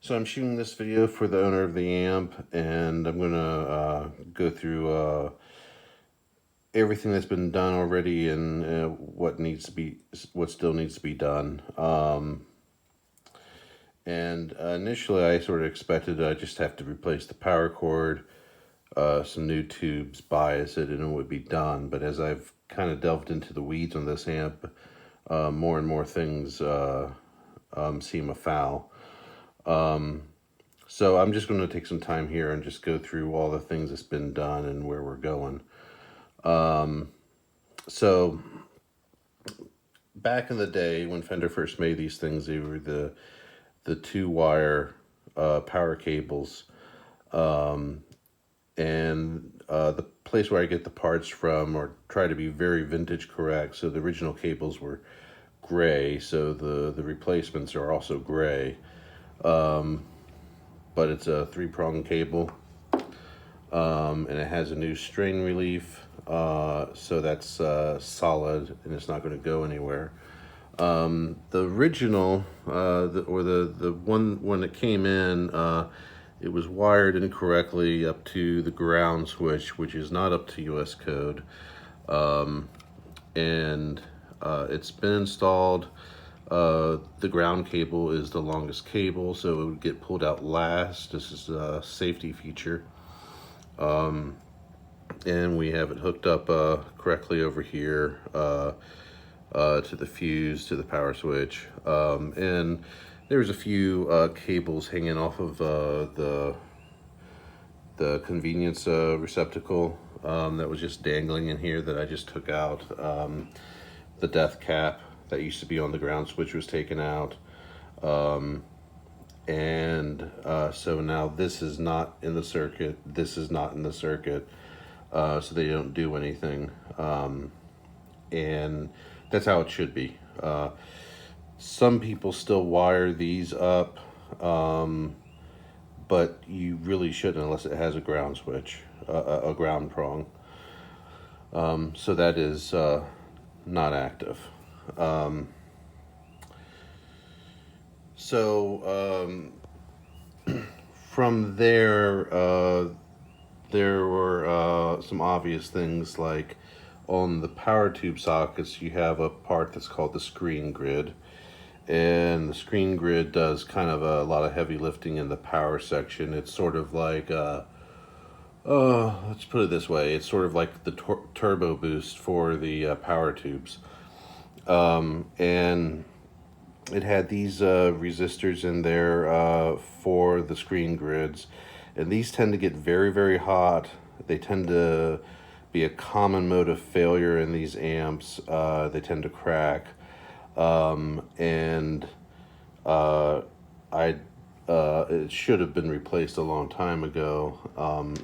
So I'm shooting this video for the owner of the amp, and I'm gonna go through everything that's been done already and what still needs to be done. And initially, I sort of expected I just have to replace the power cord, some new tubes, bias it, and it would be done. But as I've kind of delved into the weeds on this amp, more and more things seem afoul. So I'm just going to take some time here and just go through all the things that's been done and where we're going. So back in the day when Fender first made these things, they were the 2-wire power cables. And the place where I get the parts from or try to be very vintage correct. So the original cables were gray, so the replacements are also gray. But it's a 3-prong cable, and it has a new strain relief, so that's solid and it's not going to go anywhere. The original, the one when it came in, it was wired incorrectly up to the ground switch, which is not up to US code, and it's been installed. The ground cable is the longest cable, so it would get pulled out last. This is a safety feature. And we have it hooked up correctly over here to the fuse, to the power switch. And there's a few cables hanging off of the convenience receptacle that was just dangling in here that I just took out. The death cap that used to be on the ground switch was taken out. So now this is not in the circuit, this is not in the circuit, so they don't do anything. And that's how it should be. Some people still wire these up, but you really shouldn't unless it has a ground switch, a ground prong. So that is not active. From there, there were some obvious things like on the power tube sockets, you have a part that's called the screen grid. And the screen grid does kind of a lot of heavy lifting in the power section. It's sort of like, let's put it this way, it's sort of like the turbo boost for the power tubes. And it had these resistors in there for the screen grids, and these tend to get very, very hot. They tend to be a common mode of failure in these amps. They tend to crack, and it should have been replaced a long time ago.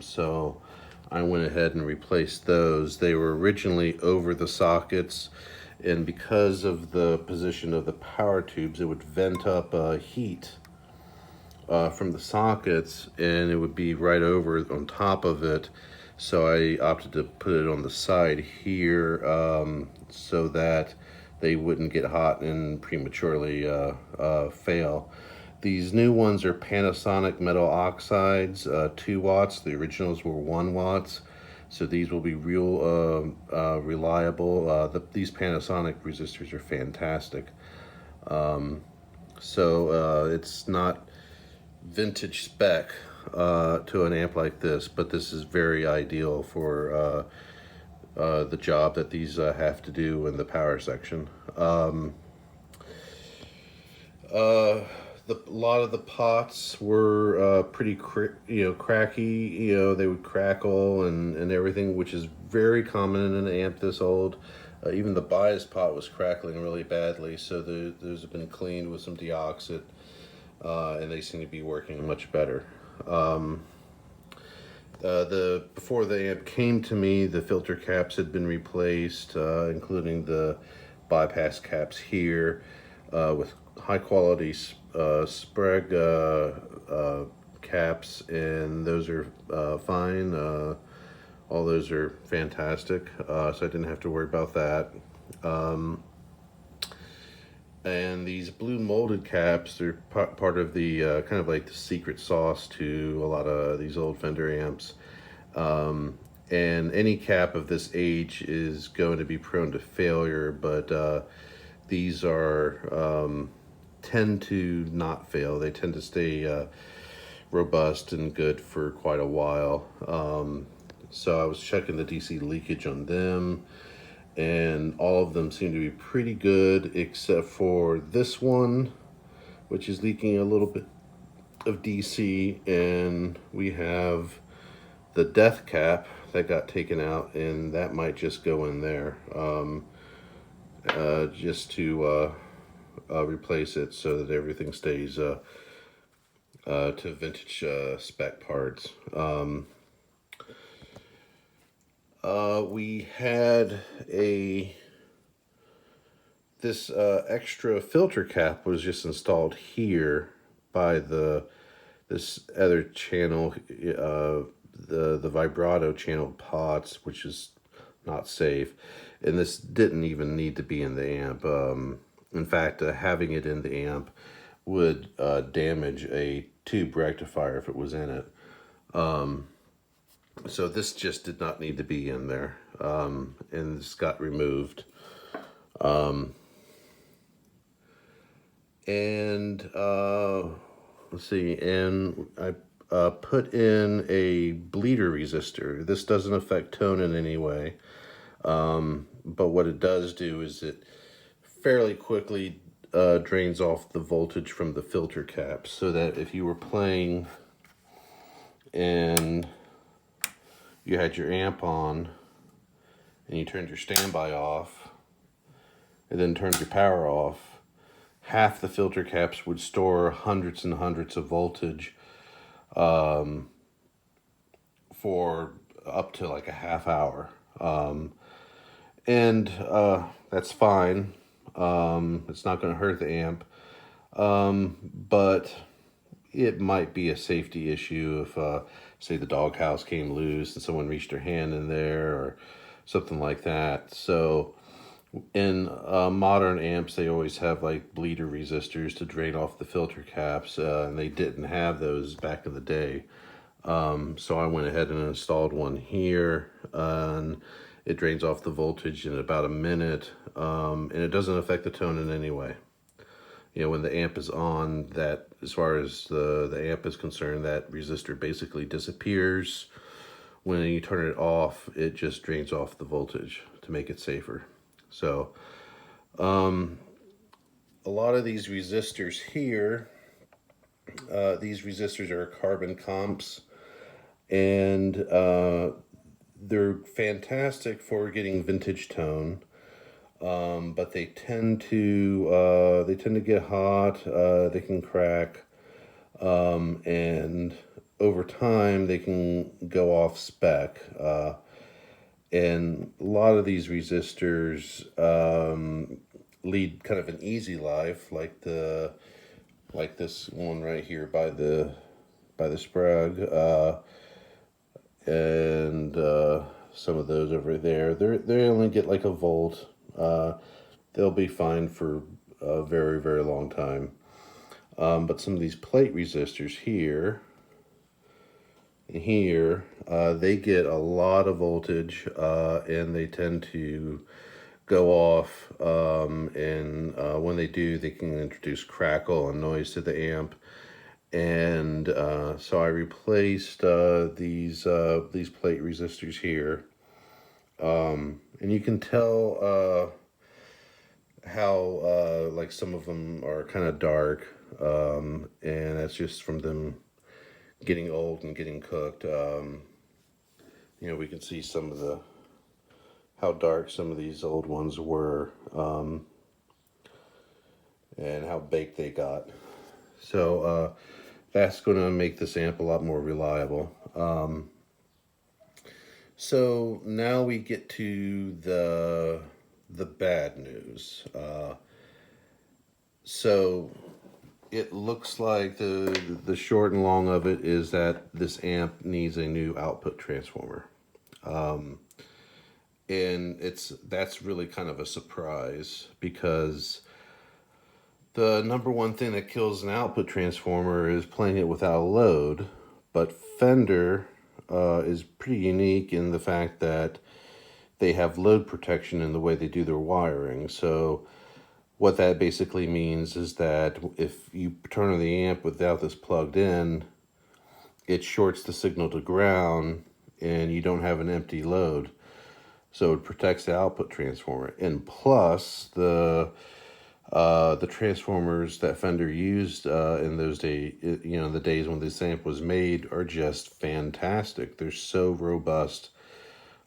So I went ahead and replaced those. They were originally over the sockets, and because of the position of the power tubes, it would vent up heat from the sockets, and it would be right over on top of it. So I opted to put it on the side here, so that they wouldn't get hot and prematurely fail. These new ones are Panasonic metal oxides, 2 watts. The originals were 1 watts. So these will be real reliable. These Panasonic resistors are fantastic. It's not vintage spec to an amp like this, but this is very ideal for the job that these have to do in the power section. A lot of the pots were pretty cracky. They would crackle and everything, which is very common in an amp this old. Even the bias pot was crackling really badly, so those have been cleaned with some deoxit, and they seem to be working much better. Before the amp came to me, the filter caps had been replaced, including the bypass caps here, with high quality Sprague caps, and those are fine. All those are fantastic, so I didn't have to worry about that. And these blue molded caps, they're part of the kind of like the secret sauce to a lot of these old Fender amps. And any cap of this age is going to be prone to failure, but these tend to not fail. They tend to stay robust and good for quite a while. So I was checking the DC leakage on them, and all of them seem to be pretty good, except for this one, which is leaking a little bit of DC, and we have the death cap that got taken out, and that might just go in there just to replace it so that everything stays to vintage spec parts. We had this extra filter cap was just installed here by this other channel, the vibrato channel pots, which is not safe, and this didn't even need to be in the amp. In fact, having it in the amp would damage a tube rectifier if it was in it. So this just did not need to be in there, and this got removed. And let's see, and I put in a bleeder resistor. This doesn't affect tone in any way, but what it does do is it fairly quickly drains off the voltage from the filter cap, so that if you were playing and you had your amp on and you turned your standby off and then turned your power off, half the filter caps would store hundreds and hundreds of voltage for up to like a half hour. And that's fine. It's not going to hurt the amp. But it might be a safety issue if, say, the doghouse came loose and someone reached their hand in there or something like that. So in modern amps, they always have like bleeder resistors to drain off the filter caps, and they didn't have those back in the day. So I went ahead and installed one here, and it drains off the voltage in about a minute, and it doesn't affect the tone in any way. You know, when the amp is on, that as far as the amp is concerned, that resistor basically disappears. When you turn it off, it just drains off the voltage to make it safer. So a lot of these resistors here, these resistors are carbon comps, and they're fantastic for getting vintage tone. But they tend to get hot. They can crack, and over time they can go off spec. And a lot of these resistors lead kind of an easy life, like this one right here by the Sprague, and some of those over there. They only get like a volt. They'll be fine for a very, very long time. But some of these plate resistors here and here, they get a lot of voltage, and they tend to go off, and when they do, they can introduce crackle and noise to the amp. And so I replaced these plate resistors here, and you can tell how like some of them are kind of dark, and that's just from them getting old and getting cooked. You know, we can see some of how dark some of these old ones were, and how baked they got. So that's going to make this amp a lot more reliable. So now we get to the bad news. So it looks like the short and long of it is that this amp needs a new output transformer. And that's really kind of a surprise, because The number one thing that kills an output transformer is playing it without a load, but Fender is pretty unique in the fact that they have load protection in the way they do their wiring. So what that basically means is that if you turn on the amp without this plugged in, it shorts the signal to ground and you don't have an empty load. So it protects the output transformer. And plus, the transformers that Fender used in those days, the days when this amp was made, are just fantastic. They're so robust.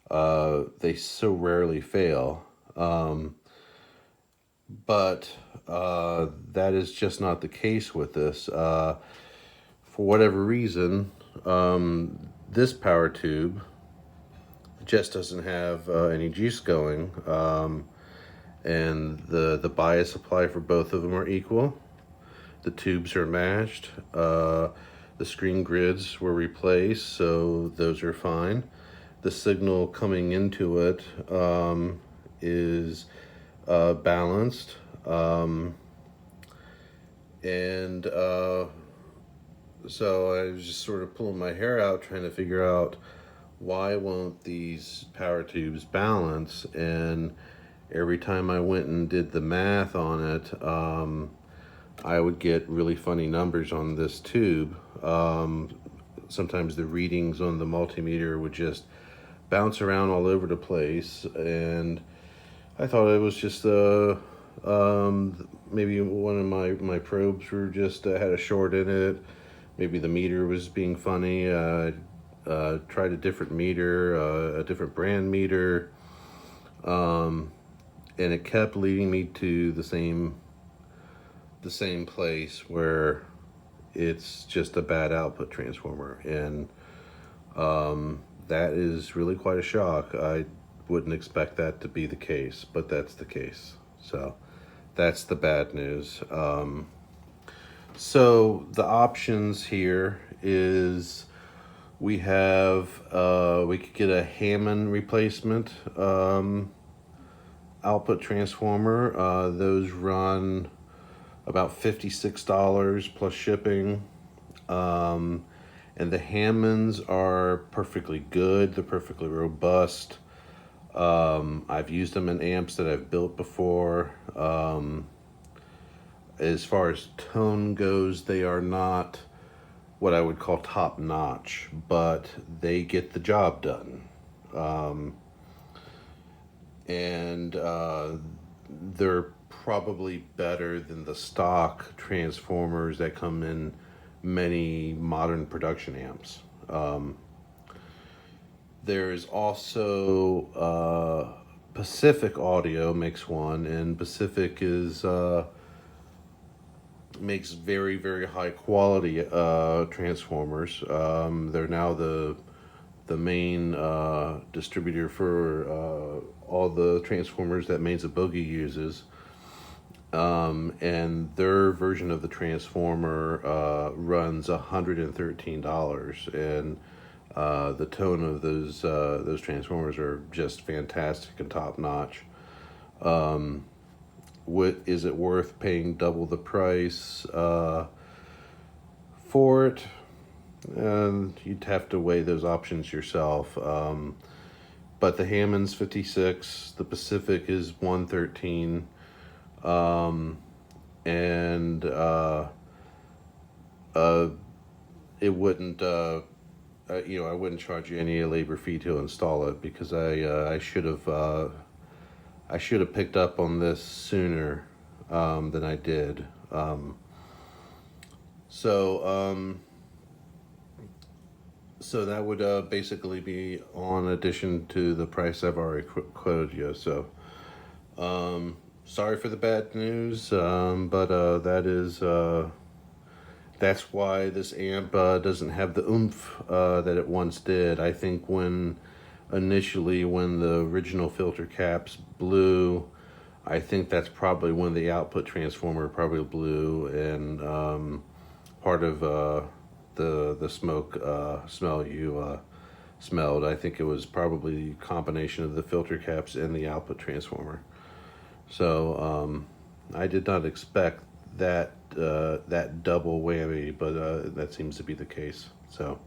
They so rarely fail. But that is just not the case with this. For whatever reason, this power tube just doesn't have any juice going. And the bias supply for both of them are equal. The tubes are matched. The screen grids were replaced, so those are fine. The signal coming into it is balanced. And so I was just sort of pulling my hair out trying to figure out why won't these power tubes balance. And every time I went and did the math on it, I would get really funny numbers on this tube. Sometimes the readings on the multimeter would just bounce around all over the place, and I thought it was just maybe one of my probes were just had a short in it. Maybe the meter was being funny. Tried a different meter, a different brand meter, and it kept leading me to the same place where it's just a bad output transformer. And that is really quite a shock. I wouldn't expect that to be the case, but that's the case. So that's the bad news. So the options here is we have we could get a Hammond replacement output transformer. Those run about $56 plus shipping. And the Hammonds are perfectly good. They're perfectly robust. I've used them in amps that I've built before. As far as tone goes, they are not what I would call top notch, but they get the job done. And they're probably better than the stock transformers that come in many modern production amps. There's also Pacific Audio makes one, and Pacific is makes very, very high quality transformers. They're now the main distributor for all the transformers that Mains of Bogey uses. And their version of the transformer runs $113, and the tone of those transformers are just fantastic and top notch. What is it worth paying double the price for it? And you'd have to weigh those options yourself. But the Hammond's 56, the Pacific is 113. And it wouldn't I wouldn't charge you any labor fee to install it, because I should have picked up on this sooner than I did. So that would basically be on addition to the price I've already quoted you. So sorry for the bad news, but that's why this amp doesn't have the oomph that it once did. I think initially when the original filter caps blew, I think that's probably when the output transformer probably blew, and part of the smoke smell you smelled. I think it was probably a combination of the filter caps and the output transformer. So I did not expect that double whammy, but that seems to be the case. So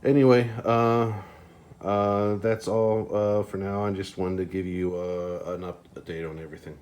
anyway, that's all for now. I just wanted to give you an update on everything.